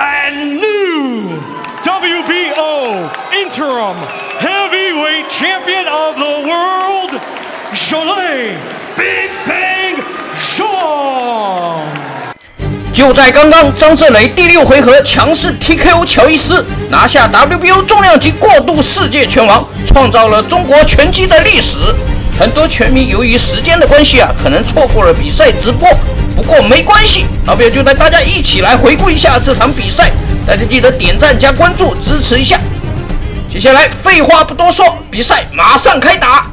and new WBO interim heavyweight champion of the world, Zhilei Big Bang Zhang。就在刚刚，张志磊第6回合强势 TKO 乔伊斯，拿下 WBO 重量级过渡世界拳王，创造了中国拳击的历史。很多拳迷由于时间的关系可能错过了比赛直播。不过没关系，老表就带大家一起来回顾一下这场比赛，大家记得点赞加关注支持一下。接下来废话不多说，比赛马上开打。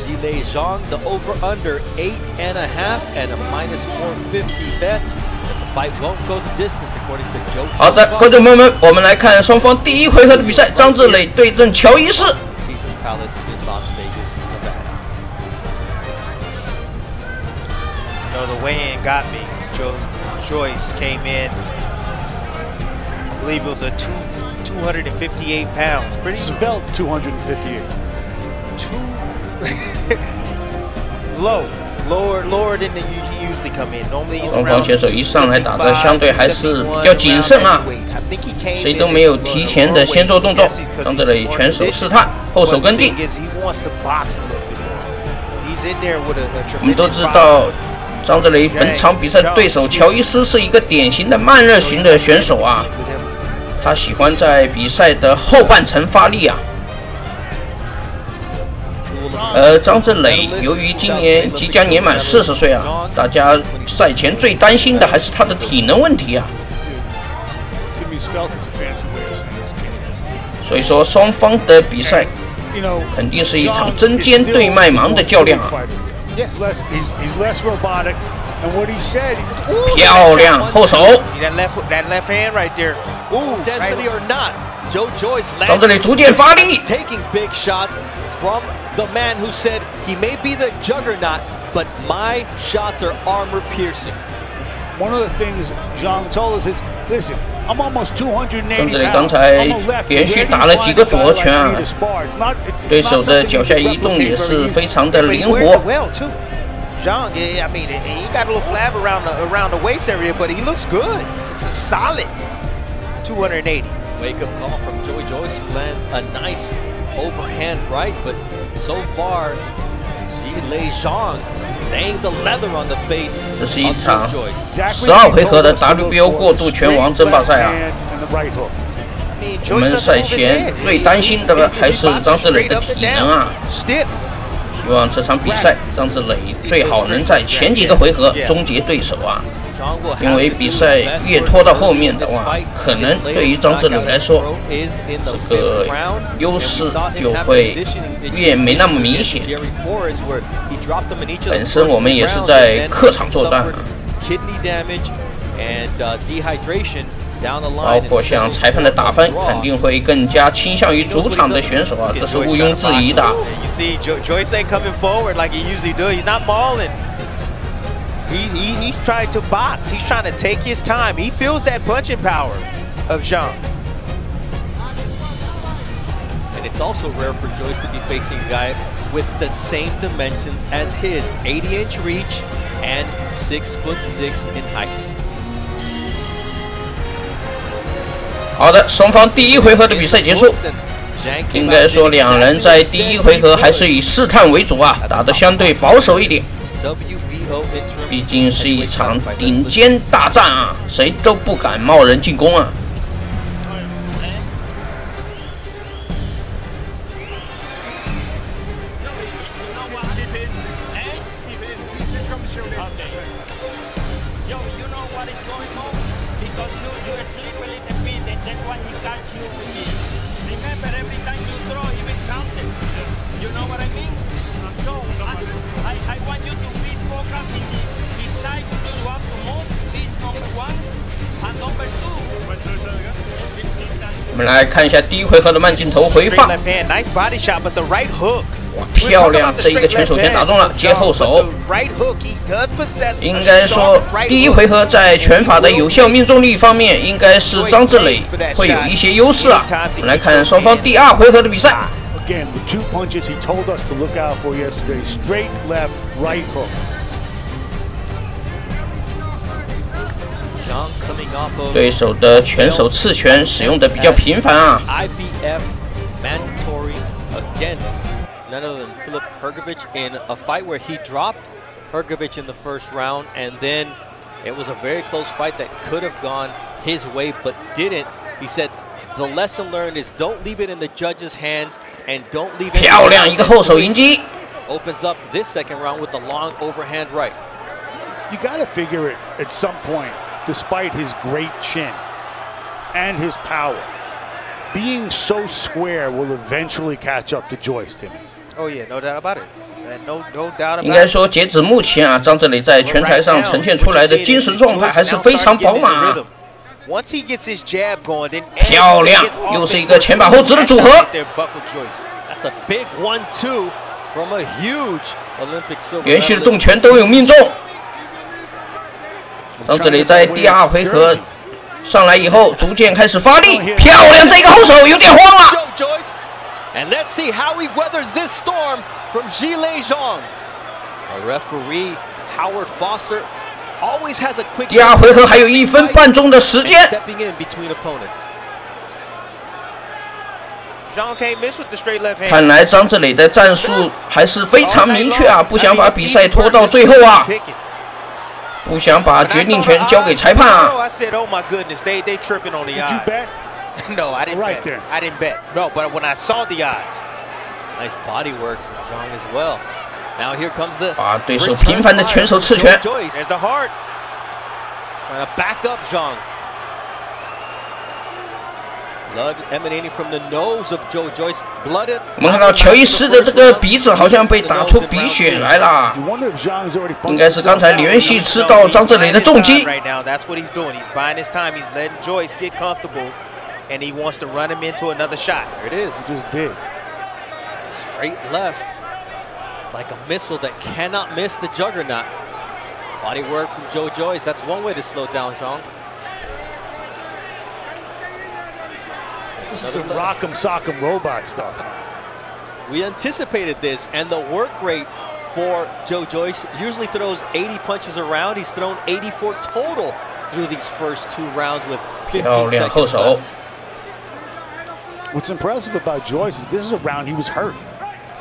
Zhilei Zhang, the over/under 8.5 and a -450 bet. The fight won't go the distance according to Joyce. 好的，观众朋友们，我们来看双方第1回合的比赛，张志磊对阵乔伊斯。Caesars Palace in Las Vegas, Nevada. No, the weigh-in got me. Joyce came in. I believe it was a 258 pounds. Pretty Svelte 258. Lower than he usually come in. Normally he's 双方选手一上来打的相对还是比较谨慎谁都没有提前的先做动作。张志磊拳手试探，后手跟进。我们都知道，张志磊本场比赛的对手乔伊斯是一个典型的慢热型的选手他喜欢在比赛的后半程发力张志磊由于今年即将年满40岁大家赛前最担心的还是他的体能问题所以说双方的比赛肯定是一场针尖对麦芒的较量漂亮后手，张志磊逐渐发力。From the man who said he may be the juggernaut, but my shots are armor piercing. One of the things Zhang told us is, listen, I'm almost 280张志磊刚才连续打了几个左拳对手的脚下移动也是非常的灵活。Zhang, I mean, he got a little flab around the waist area, but he looks good. It's a solid 280. Wake up call from Joyce, who lands a nice overhand right, but so far, Zhilei Zhang laying the leather on the face. 这是一场12回合的 WBO 过渡拳王争霸赛我们赛前最担心的还是张志磊的体能希望这场比赛张志磊最好能在前几个回合终结对手因为比赛越拖到后面的话，可能对于张志磊来说，这个优势就会越没那么明显。本身我们也是在客场作战包括像裁判的打分，肯定会更加倾向于主场的选手这是毋庸置疑的。He's trying to box. He's trying to take his time. He feels that punching power of Zhang. And it's also rare for Joyce to be facing a guy with the same dimensions as his, 80-inch reach and 6'6" in height. 好的，双方第1回合的比赛结束。应该说，两人在第1回合还是以试探为主打得相对保守一点。毕竟是一场顶尖大战谁都不敢贸然进攻我们来看一下第1回合的慢镜头回放。哇，漂亮！这一个拳手先打中了，接后手。应该说，第1回合在拳法的有效命中率方面，应该是张志磊会有一些优势我们来看双方第2回合的比赛。Again, the 2 punches he told us to look out for yesterday: straight left, right hook. Zhang coming off of 对手的拳手刺拳使用的比较频繁啊。 IBF mandatory against none other than Filip Hrgović in a fight where he dropped Hrgović in the first round, and then it was a very close fight that could have gone his way but didn't. He said the lesson learned is don't leave it in the judge's hands and don't leave it. 漂亮一个后手迎击。 Opens up this second round with the long overhand right. You got to figure it at some point, despite his great chin and his power, being so square will eventually catch up to Joyce, Timmy. Oh yeah, no doubt about it. No doubt 应 about 该 it. 说，截止目前啊，张志磊在拳台上呈现出来的精神状态还是非常饱满啊。 Once he gets his jab going, then 漂亮，又是一个前把后直的组合。 That's a big 1-2 from a huge Olympic silver 连续的 medalist. 重拳都有命中。张志磊在第2回合上来以后，逐渐开始发力，漂亮！这个后手有点慌了。 Joyce, and let's see how he weathers this storm from zhilei Zhang. A referee, Howard Foster, always has a quick. 第2回合还有1分半钟的时间。 Stepping in between opponents. Zhang can't miss with the straight left hand. 看来张志磊的战术还是非常明确啊，不想把比赛拖到最后啊，不想把决定权交给裁判啊。 I said, "Oh my goodness, they tripping on the Did you odds." bet? No, I didn't Right bet. there. I didn't bet. No, but when I saw the odds, Nice body work from Zhang as well. Now here comes the 把对手频繁的拳手刺拳。 Joyce there's the heart. trying to back up Zhang. Blood emanating from the nose of Joyce. Blooded. 我们看到乔伊斯的这个鼻子好像被打出鼻血来了， You wonder if Zhang's already 应该是刚才连续吃到张志磊的重击。 Right now, that's what he's doing. He's buying his time. He's letting Joyce get comfortable, and he wants to run him into another shot. There it is. just did. Straight left. It's like a missile that cannot miss the juggernaut. Body work from Joyce. That's one way to slow down Zhang. This is the rock'em sock'em robot stuff. We anticipated this, and the work rate for Joyce usually throws 80 punches around. He's thrown 84 total through these first 2 rounds with 15 漂亮后 seconds 手 left.。 What's impressive about Joyce is this is a round he was hurt.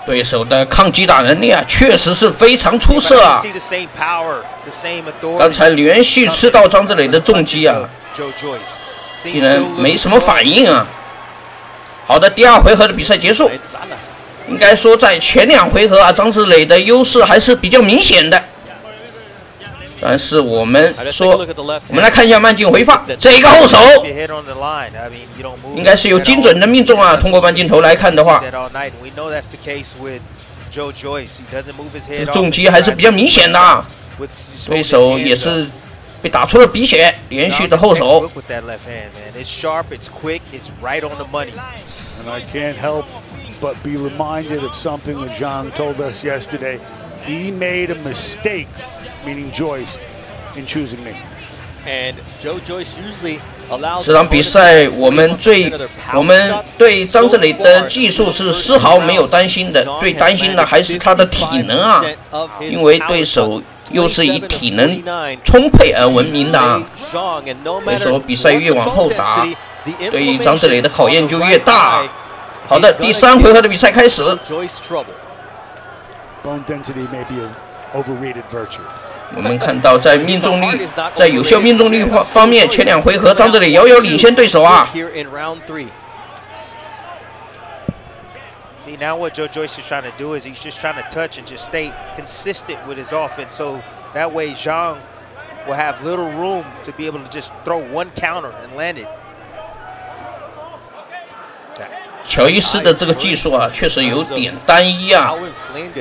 对手的抗击打能力啊，确实是非常出色啊！ See the same power, the same authority. 刚才连续吃到张志磊的重击啊， Joyce 竟然没什么反应啊！好的，第2回合的比赛结束。 应该说，在前2回合啊，张志磊的优势还是比较明显的。但是我们说，我们来看一下慢镜回放，这个后手应该是有精准的命中啊。通过慢镜头来看的话，这重击还是比较明显的啊。对手也是被打出了鼻血，连续的后手。 And I can't help but be reminded of something that Zhang told us yesterday. He made a mistake, meaning Joyce, in choosing me. And Joyce usually allows 这场比赛我们对张志磊的技术是丝毫没有担心的，最担心的还是他的体能啊，因为对手又是以体能充沛而闻名的啊。所以说比赛越往后打，对于张志磊的考验就越大。好的，第3回合的比赛开始。 Bone density may be an overrated virtue. 我们看到在命中率，在有效命中率方面，前2回合张志磊遥遥领先对手啊。 See, now what Joyce is trying to do is he's just trying to touch and just stay consistent with his offense, so that way Zhang will have little room to be able to just throw one counter and land it. 乔伊斯的这个技术啊，确实有点单一啊，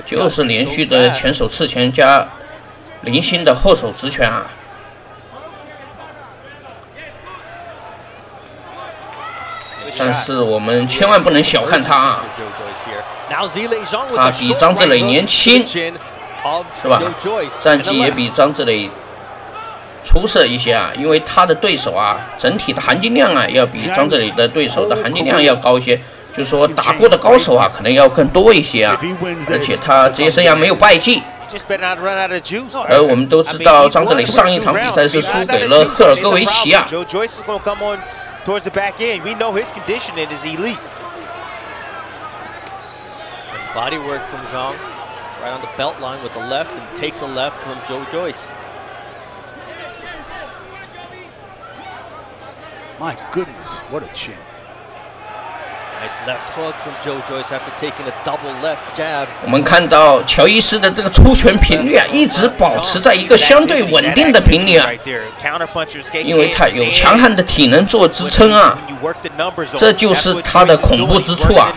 就是连续的拳手刺拳加零星的后手直拳啊。但是我们千万不能小看他啊，他比张志磊年轻，是吧？战绩也比张志磊出色一些啊，因为他的对手啊，整体的含金量啊，要比张志磊的对手的含金量要高一些。就是说打过的高手啊，可能要更多一些啊，而且他职业生涯没有败绩。而我们都知道，张志磊上一场比赛是输给了赫尔戈维奇啊。Body work from Zhang, right on the belt line with the left, and takes a left from Joyce. My goodness, what a chin. Nice left hook from Joyce after taking a double left jab. 我们看到乔伊斯的这个出拳频率啊，一直保持在一个相对稳定的频率啊，因为他有强悍的体能做支撑啊，这就是他的恐怖之处啊。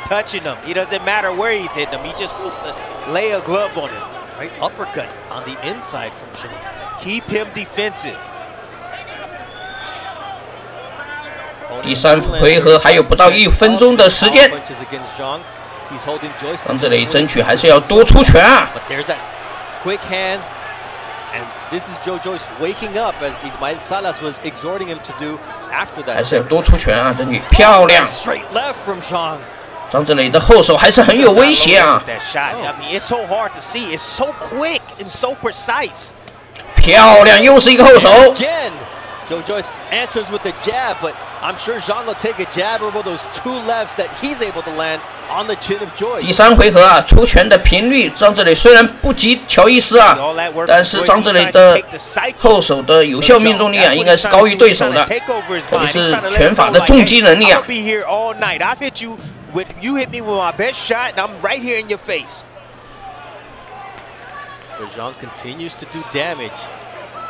Touching him. He doesn't matter where he's hitting him. He just wants to lay a glove on him. Right uppercut on the inside from Zhang. Keep him defensive. 第3回合还有不到1分钟的时间，张志磊争取还是要多出拳啊。Quick hands, and this is Joyce waking up as Ismael Salas was exhorting him to do after that. 还是要多出拳啊，争取漂亮。 Straight left from Zhang. 张志磊的后手还是很有威胁啊！漂亮，又是一个后手。Joyce answers with the jab, but I'm sure Zhang will take a jab over those 2 lefts that he's able to land on the chin of Joyce. 第3回合啊，出拳的频率，张志磊虽然不及乔伊斯啊，但是张志磊的后手的有效命中率啊，应该是高于对手的，特别是拳法的重击能力啊。 You hit me with my best shot, and I'm right here in your face. Zhang continues to do damage.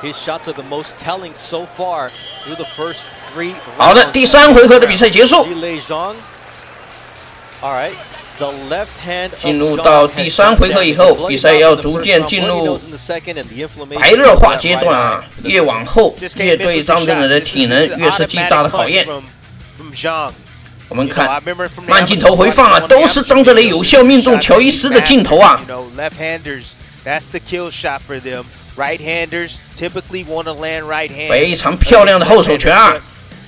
His shots are the most telling so far through the first 3 rounds. 好的，第3回合的比赛结束。 All right, the left hand. 进入到第3回合以后，比赛要逐渐进入白热化阶段啊。越往后，越对张志磊的体能越是极大的考验。 我们看慢镜头回放啊，都是张志磊有效命中乔伊斯的镜头啊。非常漂亮的后手拳啊。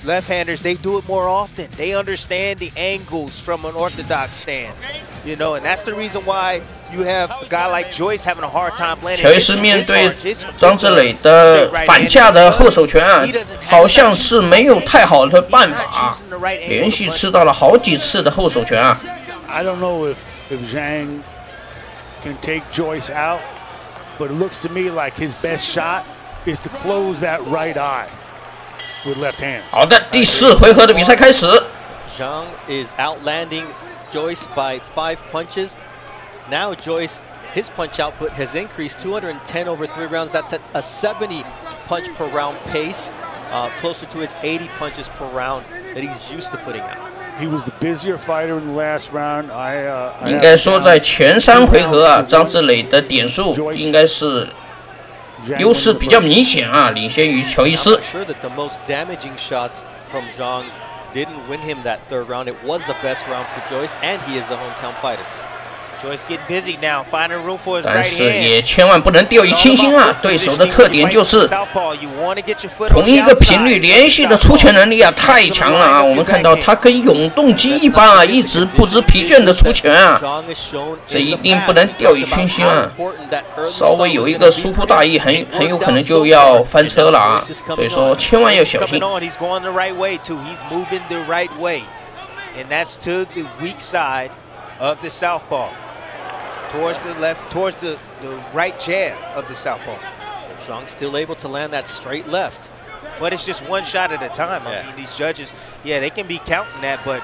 Left-handers, they do it more often. They understand the angles from an orthodox stance, you know, and that's the reason why you have a guy like Joyce having a hard time landing. 乔伊斯面对张志磊的反架的后手拳啊，好像是没有太好的办法，连续吃到了好几次的后手拳啊。I don't know if Zhang can take Joyce out, but it looks to me like his best shot is to close that right eye. With left hand. 好的，第4回合的比赛开始。 Zhang is outlanding Joyce by 5 punches. Now Joyce, his punch output has increased 210 over 3 rounds. That's at a 70 punch per round pace, closer to his 80 punches per round that he's used to putting out. He was the busier fighter in the last round. 应该说，在前3回合啊，张志磊的点数应该是 优势比较明显啊，领先于乔伊斯。 I'm sure that the most damaging shots from Zhang didn't win him that 3rd round. It was the best round for Joyce, and he is the hometown fighter. Joyce getting busy now, finding room for his right hand. 但是也千万不能掉以轻心啊！对手的特点就是同一个频率连续的出拳能力啊，太强了啊！我们看到他跟永动机一般啊，一直不知疲倦的出拳啊，这一定不能掉以轻心啊！稍微有一个疏忽大意，很有可能就要翻车了啊！所以说千万要小心。 Of the southpaw, towards the left, towards the right jab of the southpaw. Zhang still able to land that straight left, but it's just one shot at a time. I mean, these judges, yeah, they can be counting that, but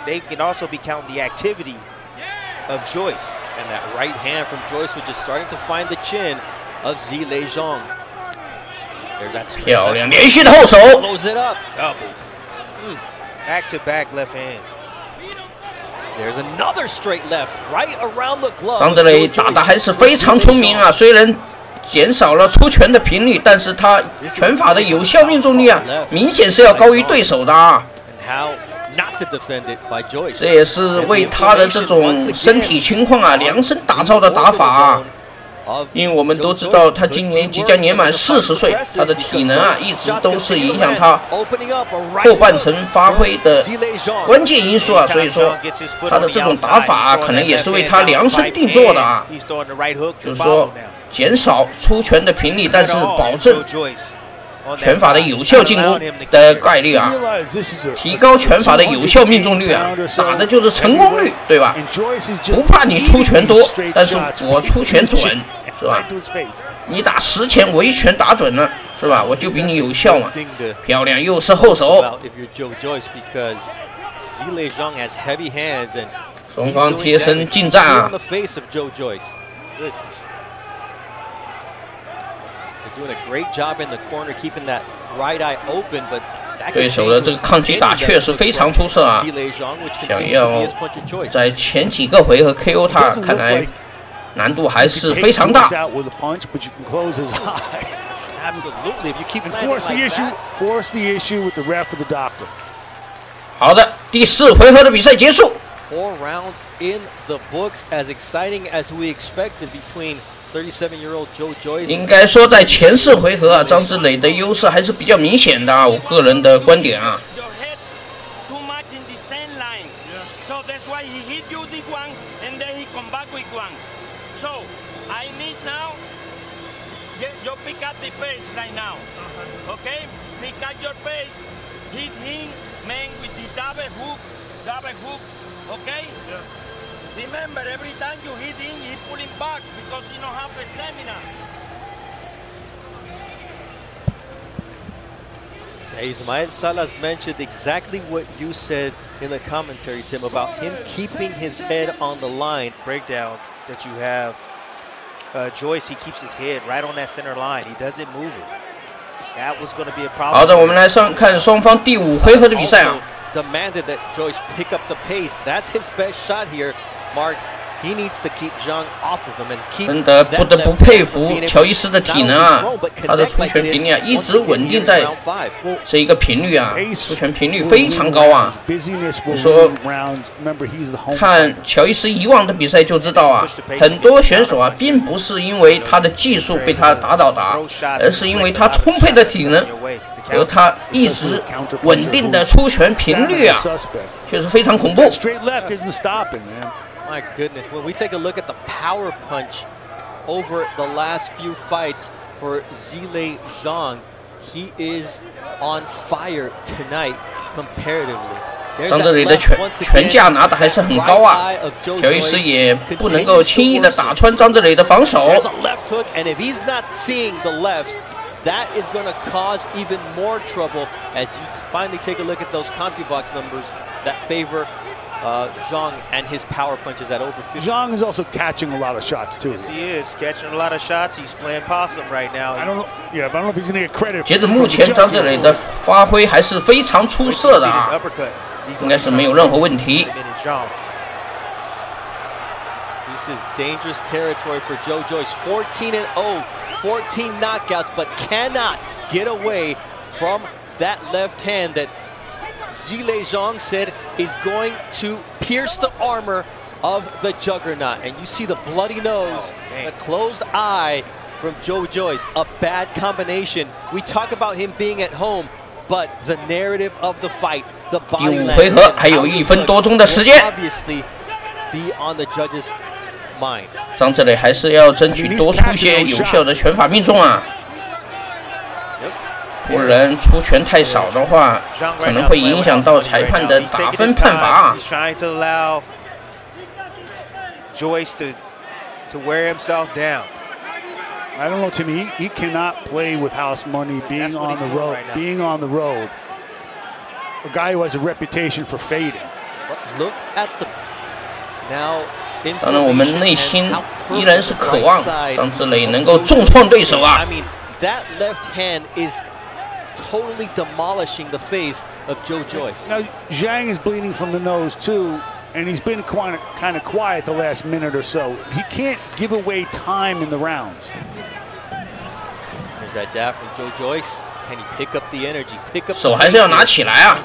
they can also be counting the activity of Joyce. And that right hand from Joyce was just starting to find the chin of Zhilei Zhang. There's that 漂亮，连续的后手 ，close it up, double, back to back left hands. There's another straight left, right around the glove. 张志磊打得还是非常聪明啊，虽然减少了出拳的频率，但是他拳法的有效命中率啊，明显是要高于对手的啊。这也是为他的这种身体情况啊量身打造的打法啊。因为我们都知道他今年即将年满40岁，他的体能啊一直都是影响他后半程发挥的关键因素啊，所以说他的这种打法啊，可能也是为他量身定做的啊，就是说减少出拳的频率，但是保证拳法的有效进攻的概率啊，提高拳法的有效命中率啊，打的就是成功率，对吧？不怕你出拳多，但是我出拳准，是吧？你打10拳，我1拳打准了，是吧？我就比你有效嘛。漂亮，又是后手。双方贴身近战啊。对手的这个抗击打确实非常出色啊！想要在前几个回合 KO 他，看来难度还是非常大。好的，第4回合的比赛结束。4 rounds in the books, as exciting as we expected between 37-year-old Joyce. 应该说，在前4回合啊，张志磊的优势还是比较明显的啊，我个人的观点啊。Okay? Yeah. Remember, every time you hit him, you pull him back because you don't have the stamina. Ismael Salas mentioned exactly what you said in the commentary, Tim, about him keeping his head on the line. Breakdown that you have. Joyce, he keeps his head right on that center line. He doesn't move it. That was going to be a problem. 好的，我们来看双方第5回合的比赛啊。Demanded that Joyce pick up the pace. That's his best shot here, Mark. He needs to keep Zhang off of him and keep. 真的不得不佩服乔伊斯的体能啊，他的出拳频率啊一直稳定在这一个频率啊，出拳频率非常高啊。你说看乔伊斯以往的比赛就知道啊，很多选手啊并不是因为他的技术被他打倒的，而是因为他充沛的体能。和他一直稳定的出拳频率啊，确实非常恐怖。My goodness, when we take a look at the power punch over the last few fights for Zhilei Zhang, he is on fire tonight comparatively. 张志磊的拳架拿的还是很高啊，乔伊斯也不能够轻易的打穿张志磊的防守。That is going to cause even more trouble as you finally take a look at those CompuBox numbers that favor Zhang and his power punches at over 50. Zhang is also catching a lot of shots too. Yes, he is catching a lot of shots. He's playing possum right now. I don't know. Yeah, but I don't know if he's going to get credit. 截至目前，张志磊的发挥还是非常出色的啊，应该是没有任何问题。This is dangerous territory for Joyce. 14-0. 14 knockouts, but cannot get away from that left hand that Zhilei Zhang said is going to pierce the armor of the juggernaut. And you see the bloody nose, the closed eye from Joyce. A bad combination. We talk about him being at home, but the narrative of the fight, the body language, 第5回合还有1分多钟的时间。 obviously be on the judges' mind. 张志磊还是要争取多出一些有效的拳法命中啊，不然出拳太少的话，可能会影响到裁判的打分判罚啊。Joyce to wear himself down. I don't know, Timmy. He cannot play with house money. Being on the road, being on the road. A guy who has a reputation for fading. Look at the now. 当然，我们内心依然是渴望张志磊能够重创对手啊。 I mean, that left hand is totally demolishing the face of Joyce. Now Zhang is bleeding from the nose too, and he's been kind of quiet the last minute or so. He can't give away time in the rounds. There's that jab from Joyce. Can he pick up the energy? Pick up. 手还是要拿起来啊！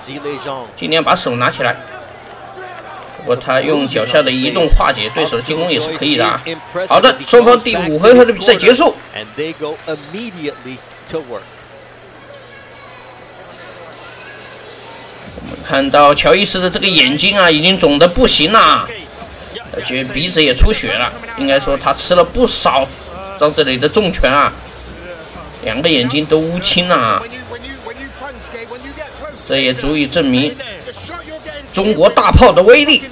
尽量把手拿起来。不过他用脚下的移动化解对手的进攻也是可以的啊。好的，双方第5回合的比赛结束。我们看到乔伊斯的这个眼睛啊，已经肿得不行了，而且鼻子也出血了。应该说他吃了不少张志磊的重拳啊，2个眼睛都乌青了啊。这也足以证明中国大炮的威力，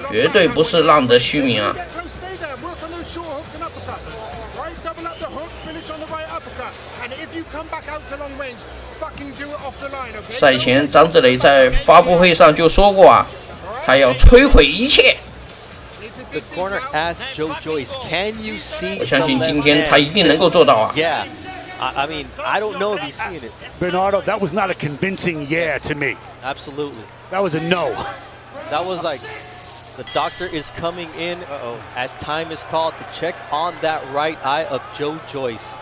绝对不是浪得虚名啊！赛前张志磊在发布会上就说过啊，他要摧毁一切。我相信今天他一定能够做到啊！ I mean, I don't know if he's seeing it. Bernardo, that was not a convincing yeah to me. Absolutely. That was a no. That was like the doctor is coming in as time is called to check on that right eye of Joyce.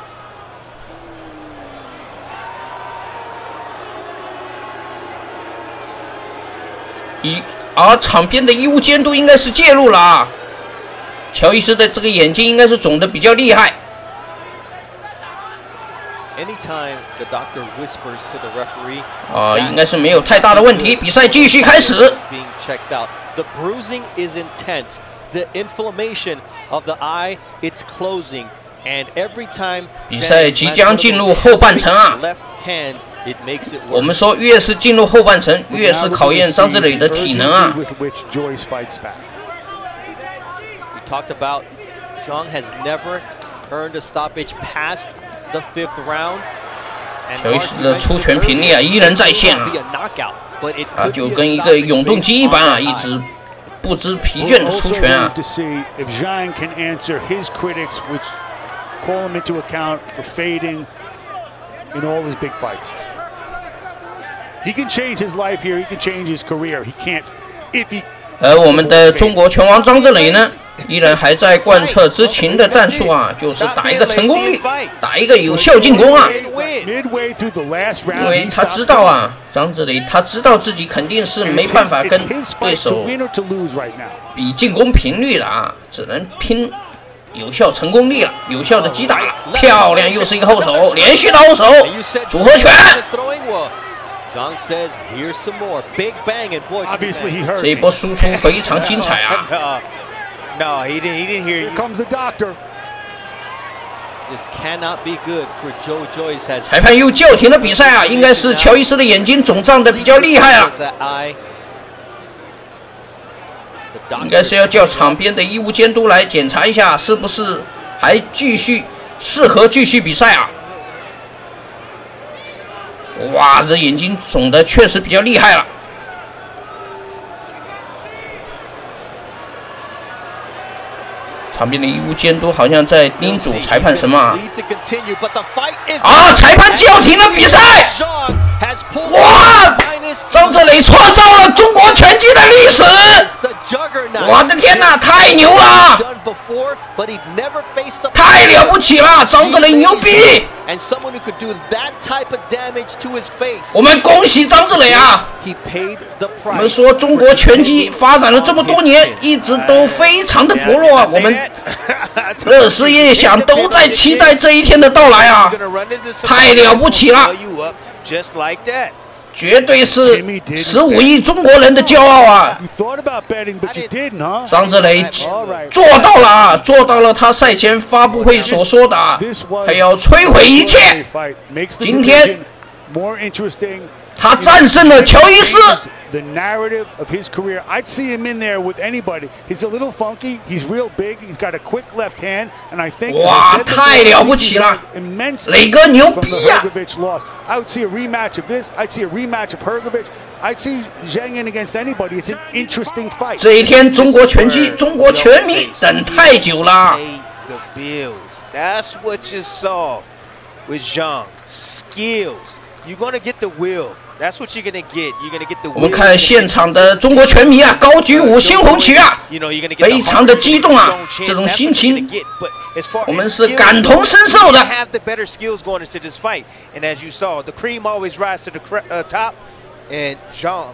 而场边的医务监督应该是介入了啊，乔伊斯的这个眼睛应该是肿得比较厉害。 Anytime the doctor whispers to the referee, 应该是没有太大的问题。比赛继续开始。 Being checked out. The bruising is intense. The inflammation of the eye, it's closing, and every time 比赛即将进入后半程啊。 left hands, it makes it worse. 我们说，越是进入后半程，越是考验张志磊的体能啊。 We talked about Zhang has never earned a stoppage past the 5th round. 乔伊斯的出拳频率啊，依然在线啊，就跟一个永动机一般啊，一直不知疲倦的出拳啊。If Zhang can answer his critics, which call him into account for fading in all his big fights, he can change his life here. He can change his career. He can't if he. 而我们的中国拳王张志磊呢？ 依然还在贯彻之前的战术啊，就是打一个成功率，打一个有效进攻啊。因为他知道啊，张志磊他知道自己肯定是没办法跟对手比进攻频率了啊，只能拼有效成功率了，有效的击打了。漂亮，又是一个后手，连续的后手，组合拳。 Zhang says, "Here's some more big bang and boy." 这一波输出非常精彩啊。 No, he didn't hear you. Here comes the doctor. This cannot be good for Joyce. 裁判又叫停了比赛啊，应该是乔伊斯的眼睛肿胀的比较厉害了，应该是要叫场边的医务监督来检查一下，是不是还适合继续比赛啊？哇，这眼睛肿的确实比较厉害了。 场边的医务监督好像在叮嘱裁判什么啊？裁判叫停了比赛！哇，张志磊创造了中国拳击的历史！我的天哪，太牛了！太了不起了，张志磊牛逼！我们恭喜张志磊啊！我们说中国拳击发展了这么多年，一直都非常的薄弱，我们日思夜想都在期待这一天的到来啊！太了不起了！ 绝对是15亿中国人的骄傲啊！张志磊做到了啊，做到了他赛前发布会所说的啊，他要摧毁一切。今天，他战胜了乔伊斯。 The narrative of his career, I'd see him in there with anybody. He's a little funky. He's real big. He's got a quick left hand, and I think 哇，太了不起了！磊哥牛逼呀！ I would see a rematch of this. I'd see a rematch of Hergovich. I'd see Zhang in against anybody. It's an interesting fight. 这一天，中国拳击、中国拳迷等太久了。 That's what you saw with Zhang. Skills. You're gonna get the will. That's what you're gonna get. You're gonna get the. 我们看现场的中国拳迷啊，高举5星红旗啊，非常的激动啊，这种心情，我们是感同身受的。Have the better skills going into this fight, and as you saw, the cream always rises to the top, and Zhang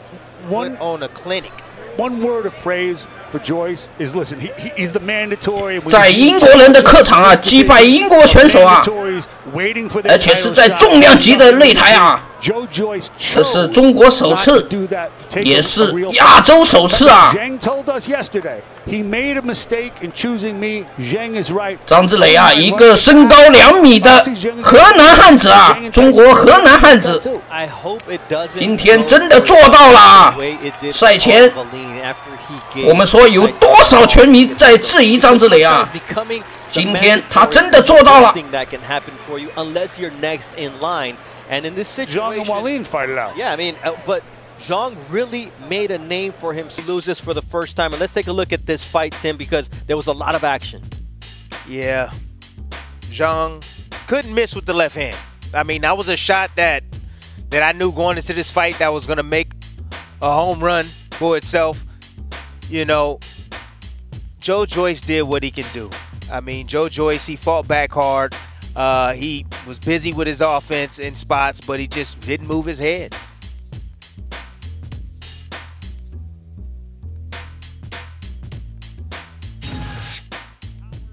went on a clinic. One word of praise for Joyce is listen. He's the mandatory. 在英国人的客场啊，击败英国选手啊，而且是在重量级的擂台啊。 这是中国首次，也是亚洲首次啊！张志磊啊，一个身高2米的河南汉子啊，中国河南汉子，今天真的做到了啊！赛前，我们说有多少拳迷在质疑张志磊啊？今天他真的做到了。 And in this situation, Zhang and Wallin fight it out. Yeah, I mean, but Zhang really made a name for him. He loses for the first time. And let's take a look at this fight, Tim, because there was a lot of action. Yeah, Zhang couldn't miss with the left hand. I mean, that was a shot that I knew going into this fight that was going to make a home run for itself. You know, Joyce did what he can do. I mean, Joyce, he fought back hard. He was busy with his offense in spots, but he just didn't move his head.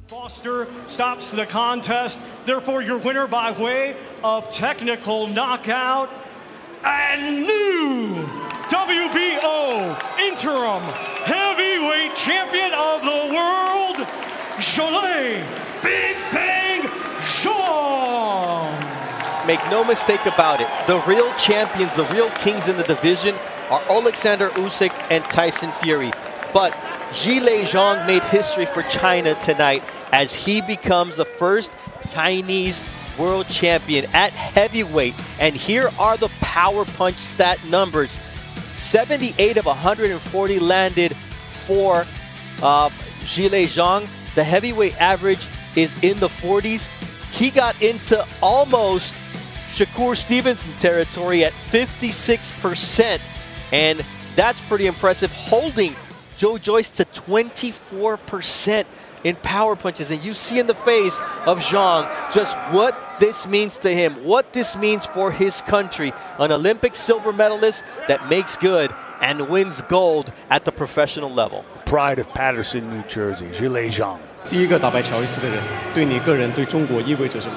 Foster stops the contest. Therefore, your winner by way of technical knockout and new WBO interim heavyweight champion of the world, Zhilei Big Bang Zhang. Make no mistake about it, the real champions, the real kings in the division are Alexander Usyk and Tyson Fury. But Zhilei Zhang made history for China tonight as he becomes the first Chinese world champion at heavyweight. And here are the power punch stat numbers. 78 of 140 landed for Zhilei Zhang. The heavyweight average is in the 40s. He got into almost Shakur Stevenson territory at 56%. And that's pretty impressive, holding Joyce to 24% in power punches. And you see in the face of Zhang just what this means to him, what this means for his country. An Olympic silver medalist that makes good and wins gold at the professional level. Pride of Patterson, New Jersey, Zhilei Zhang. 第一个打败乔伊斯的人，对你个人、对中国意味着什么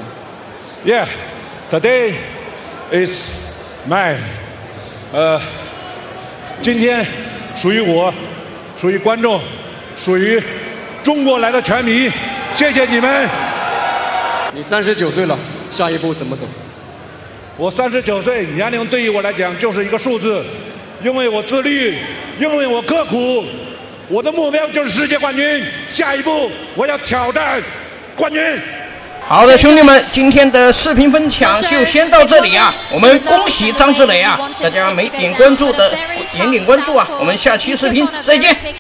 Yeah, today is my 今天属于我，属于观众，属于中国来的拳迷，谢谢你们。你39岁了，下一步怎么走？我39岁，年龄对于我来讲就是一个数字，因为我自律，因为我刻苦。 我的目标就是世界冠军，下一步我要挑战冠军。好的，兄弟们，今天的视频分享就先到这里啊！我们恭喜张志磊啊！大家没点关注的点点关注啊！我们下期视频再见。